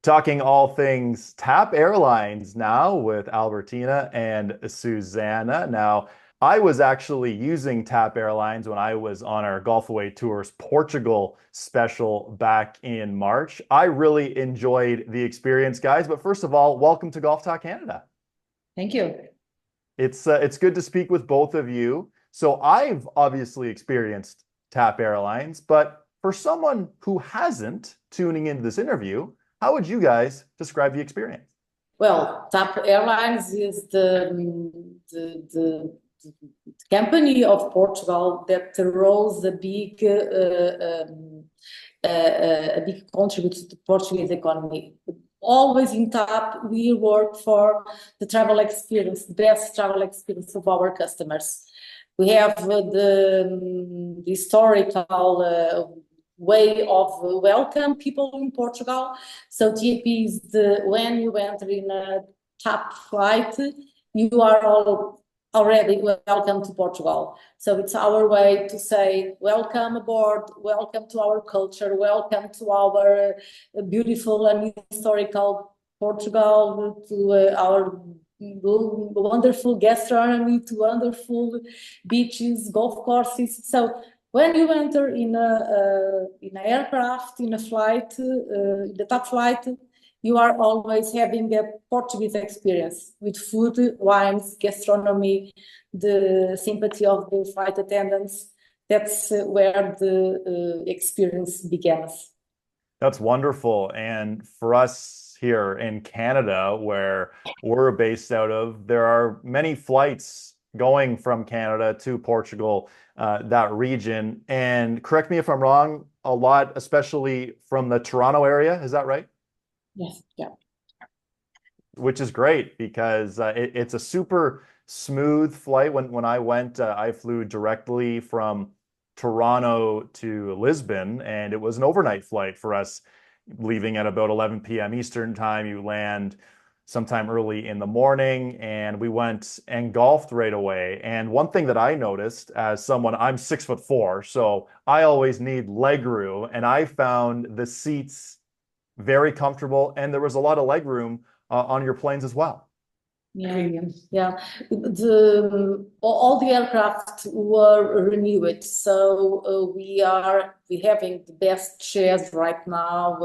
talking all things TAP Airlines now with Albertina and Susana. Now, I was actually using TAP Airlines when I was on our Golf Away Tours Portugal special back in March. I really enjoyed the experience, guys. But first of all, welcome to Golf Talk Canada. Thank you. It's good to speak with both of you. So I've obviously experienced TAP Airlines, but for someone who hasn't tuning into this interview, how would you guys describe the experience? Well, TAP Airlines is the company of Portugal that rolls a big contributor to the Portuguese economy. Always in TAP, we work for the travel experience, the best travel experience of our customers. We have the historical way of welcome people in Portugal. So TAP is when you enter in a TAP flight, you are already welcome to Portugal. So it's our way to say welcome aboard, welcome to our culture, welcome to our beautiful and historical Portugal, to our wonderful gastronomy, to wonderful beaches, golf courses. So when you enter in an aircraft, in a flight, the TAP flight, you are always having a Portuguese experience with food, wines, gastronomy, the sympathy of the flight attendants. That's where the experience begins. That's wonderful. And for us here in Canada, where we're based out of, there are many flights going from Canada to Portugal, that region. And correct me if I'm wrong, a lot, especially from the Toronto area. Is that right? Yes, yeah. Which is great because it's a super smooth flight. When I went, I flew directly from Toronto to Lisbon, and it was an overnight flight for us, leaving at about 11 p.m. Eastern time. You land sometime early in the morning, and we went and golfed right away. And one thing that I noticed as someone, I'm 6'4", so I always need leg room, and I found the seats very comfortable, and there was a lot of leg room on your planes as well. Yeah. All the aircraft were renewed, so we having the best chairs right now,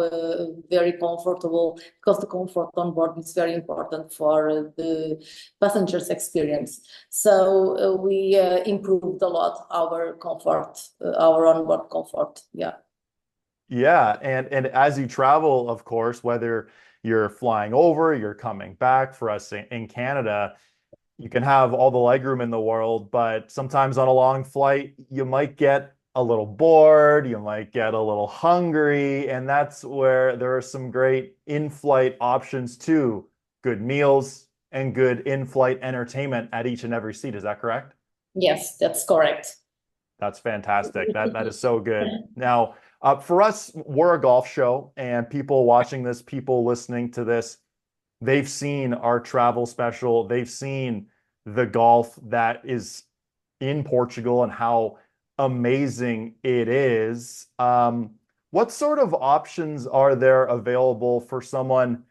very comfortable, because the comfort on board is very important for the passengers' experience. So we improved a lot our comfort, our onboard comfort. Yeah. Yeah, and as you travel, of course, whether you're flying over, you're coming back, for us in Canada, you can have all the legroom in the world, but sometimes on a long flight, you might get a little bored, you might get a little hungry, and that's where there are some great in-flight options too. Good meals and good in-flight entertainment at each and every seat. Is that correct? Yes, that's correct. That's fantastic. That is so good. Now, for us, we're a golf show, and people watching this, people listening to this, they've seen our travel special. They've seen the golf that is in Portugal and how amazing it is. What sort of options are there available for someone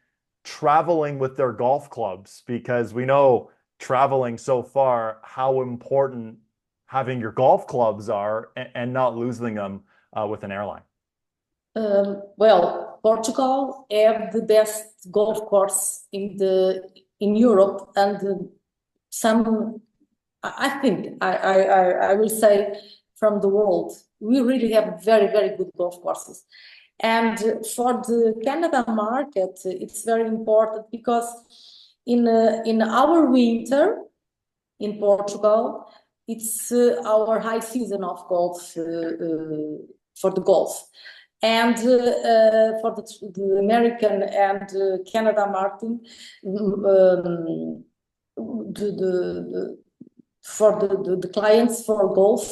traveling with their golf clubs? Because we know traveling so far, how important having your golf clubs are and not losing them with an airline. Well, Portugal have the best golf course in Europe, and some I think I will say from the world. We really have very good golf courses, and for the Canada market, it's very important because in our winter in Portugal, it's our high season of golf for the golf. And for the American and Canada market, for the clients for golf,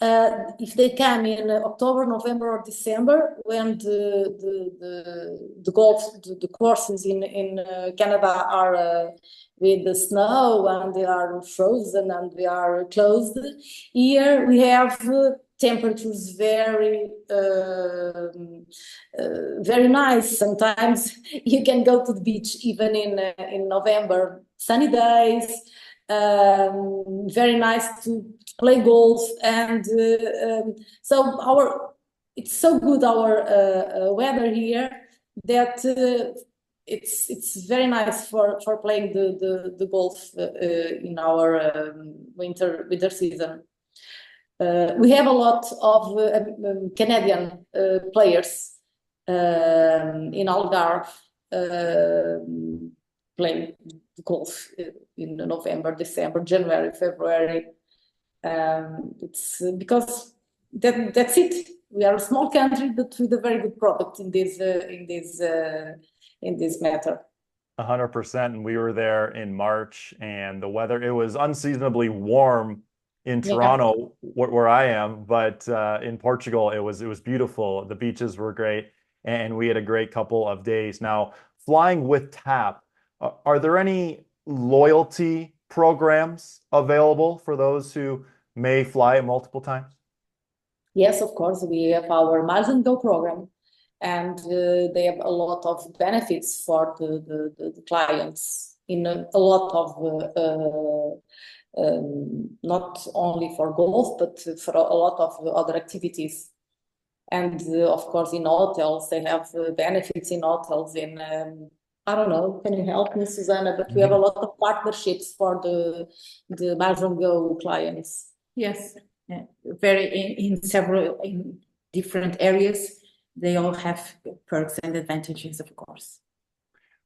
if they come in October, November, or December, when the courses in Canada are with the snow and they are frozen and they are closed, here we have temperatures very nice. Sometimes you can go to the beach even in November, sunny days. Very nice to play golf, and so it's so good our weather here that it's very nice for playing the golf in our winter season. We have a lot of Canadian players in Algarve playing golf in November, December, January, February. It's because that's it. We are a small country, but with a very good product in this matter. 100%. And we were there in March, and the weather, it was unseasonably warm in Toronto, where I am, but in Portugal, it was beautiful. The beaches were great, and we had a great couple of days. Now, flying with TAP, are there any loyalty programs available for those who may fly multiple times? Yes, of course. We have our Miles and Go program, and they have a lot of benefits for the clients in a lot of not only for golf, but for a lot of other activities. And of course, in hotels, they have benefits in hotels. I don't know, can you help me, Susana? But we have a lot of partnerships for the Miles and Go clients. Yes, in several different areas, they all have perks and advantages, of course.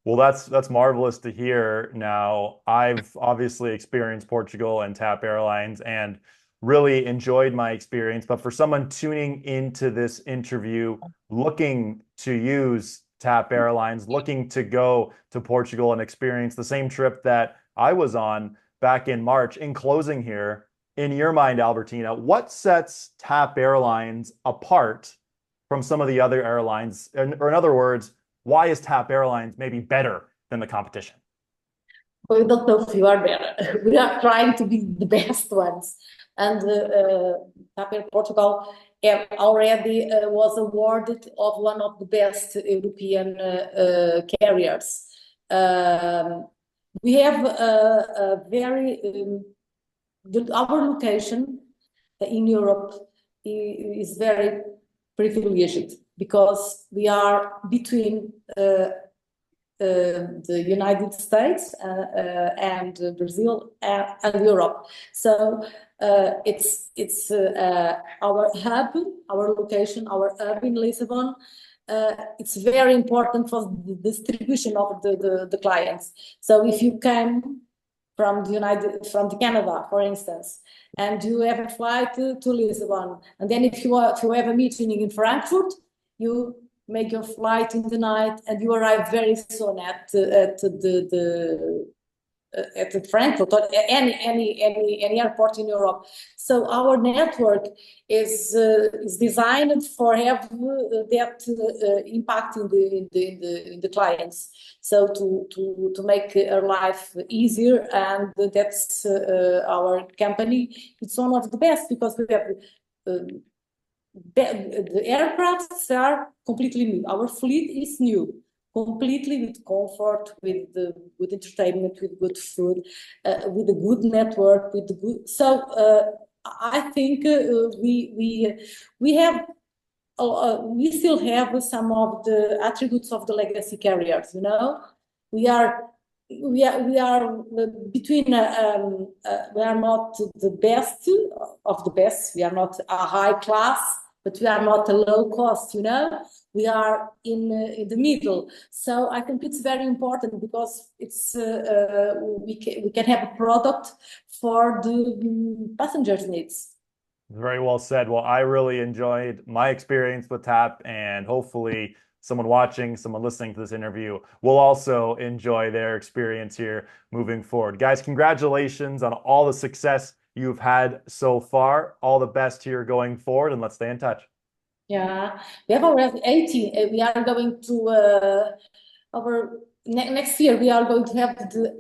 Well, that's marvelous to hear. Now, I've obviously experienced Portugal and TAP Airlines and really enjoyed my experience. But for someone tuning into this interview, looking to use TAP Airlines, looking to go to Portugal and experience the same trip that I was on back in March, in closing here, in your mind, Albertina, what sets TAP Airlines apart from some of the other airlines? Or in other words, why is TAP Airlines maybe better than the competition? We don't know if you are better. We are trying to be the best ones. And TAP Air Portugal already was awarded of one of the best European carriers. We have our location in Europe is very privileged because we are between the United States and Brazil and Europe. So it's our hub, our location, our hub in Lisbon. It's very important for the distribution of the clients. So if you came from the Canada, for instance, and you have a flight to Lisbon, and then if you have a meeting in Frankfurt, you make your flight in the night, and you arrive very soon at Frankfurt or any airport in Europe. So our network is designed for have that impact in the clients. So to make our life easier, and that's our company. It's one of the best because we have. The aircrafts are completely new. Our fleet is new, completely with comfort, with entertainment, with good food, with a good network, with the good. So I think we still have some of the attributes of the legacy carriers. You know, we are between. We are not the best of the best. We are not a high class, but we are not a low cost. You know, we are in the middle. So I think it's very important because it's we can have a product for the passengers' needs. Very well said. Well, I really enjoyed my experience with TAP, and hopefully someone watching, someone listening to this interview will also enjoy their experience here moving forward. Guys, congratulations on all the success you've had so far. All the best here going forward, and let's stay in touch. Yeah, we have already 18. We are going to next year. We are going to have the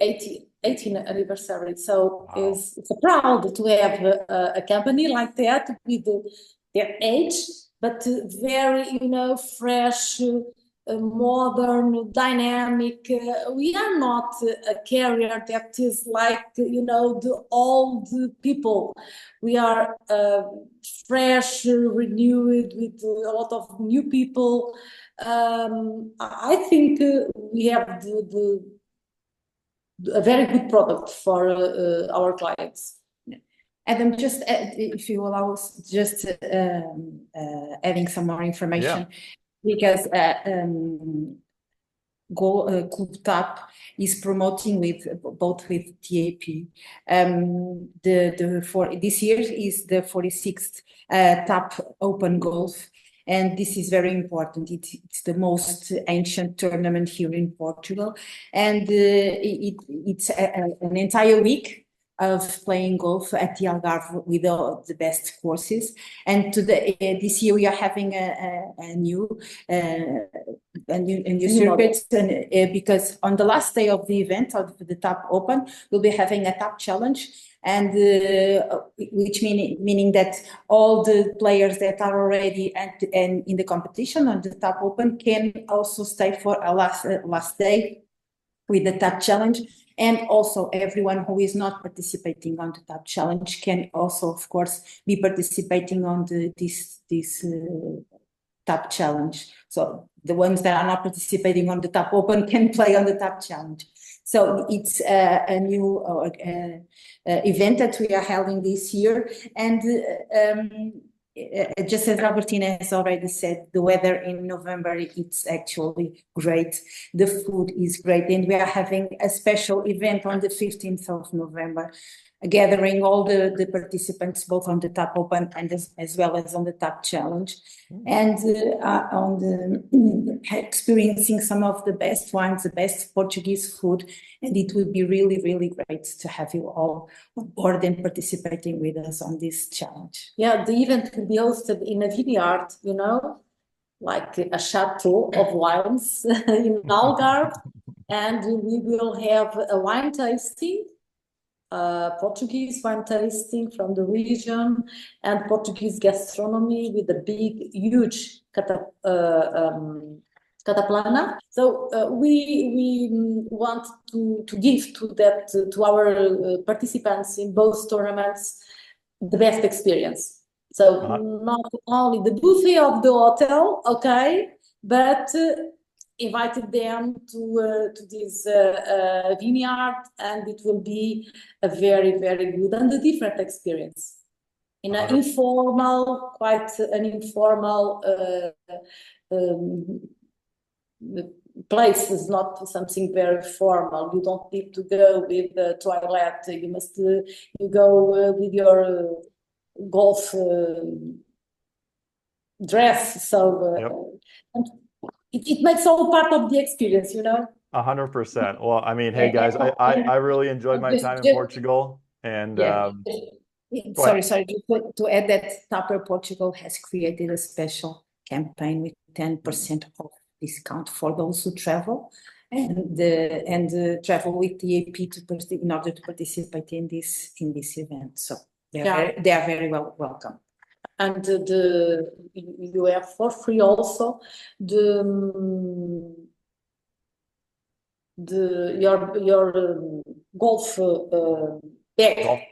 18th anniversary. So it's proud to have a company like that with their age, but very, fresh, modern, dynamic. We are not a carrier that is like, the old people. We are fresh, renewed with a lot of new people. I think we have a very good product for our clients. Adam, just if you allow us, just adding some more information, because Club TAP is promoting both with TAP. For this year is the 46th TAP Open Golf. And this is very important. It's the most ancient tournament here in Portugal. And it's an entire week of playing golf at the Algarve with the best courses. And this year we are having a new circuit, because on the last day of the event of the TAP Open, we'll be having a TAP Challenge, and which meaning that all the players that are already and in the competition on the TAP Open can also stay for a last day with the TAP Challenge. And also everyone who is not participating on the TAP Challenge can also, of course, be participating on this TAP Challenge. So the ones that are not participating on the TAP Open can play on the TAP Challenge. So it's a new event that we are holding this year. And just as Albertina has already said, the weather in November, it's actually great. The food is great. And we are having a special event on the 15th of November, gathering all the participants, both on the TAP Open and as well as on the TAP Challenge, and experiencing some of the best wines, the best Portuguese food. And it will be really, really great to have you all on board and participating with us on this challenge. Yeah, the event will be hosted in a vineyard, like a chateau of wines in Algarve, and we will have a wine tasting, Portuguese wine tasting from the region, and Portuguese gastronomy with a huge cataplana. So we want to give to our participants in both tournaments the best experience. So not only the buffet of the hotel, okay, but invited them to this vineyard, and it will be a very, very good and a different experience. In an informal, quite an informal place, is not something very formal. You don't need to go with the toilet. You must you go with your golf dress. So and it makes all part of the experience, 100%. Well, I mean, hey guys, I really enjoyed my time in Portugal, and sorry, to add that TAP Air Portugal has created a special campaign with 10% off discount for those who travel and travel with TAP in order to participate in this event. So they are very welcome. And you have for free also your golf bag.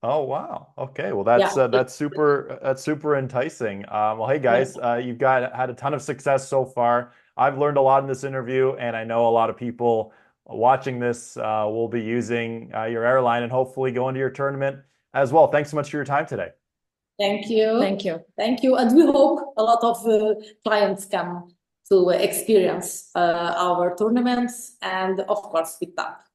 Oh wow. Okay. Well, that's super enticing. Well, hey guys, you've had a ton of success so far. I've learned a lot in this interview, and I know a lot of people watching this will be using your airline and hopefully going to your tournament as well. Thanks so much for your time today. Thank you. Thank you. Thank you. And we hope a lot of clients come to experience our tournaments and, of course, with TAP.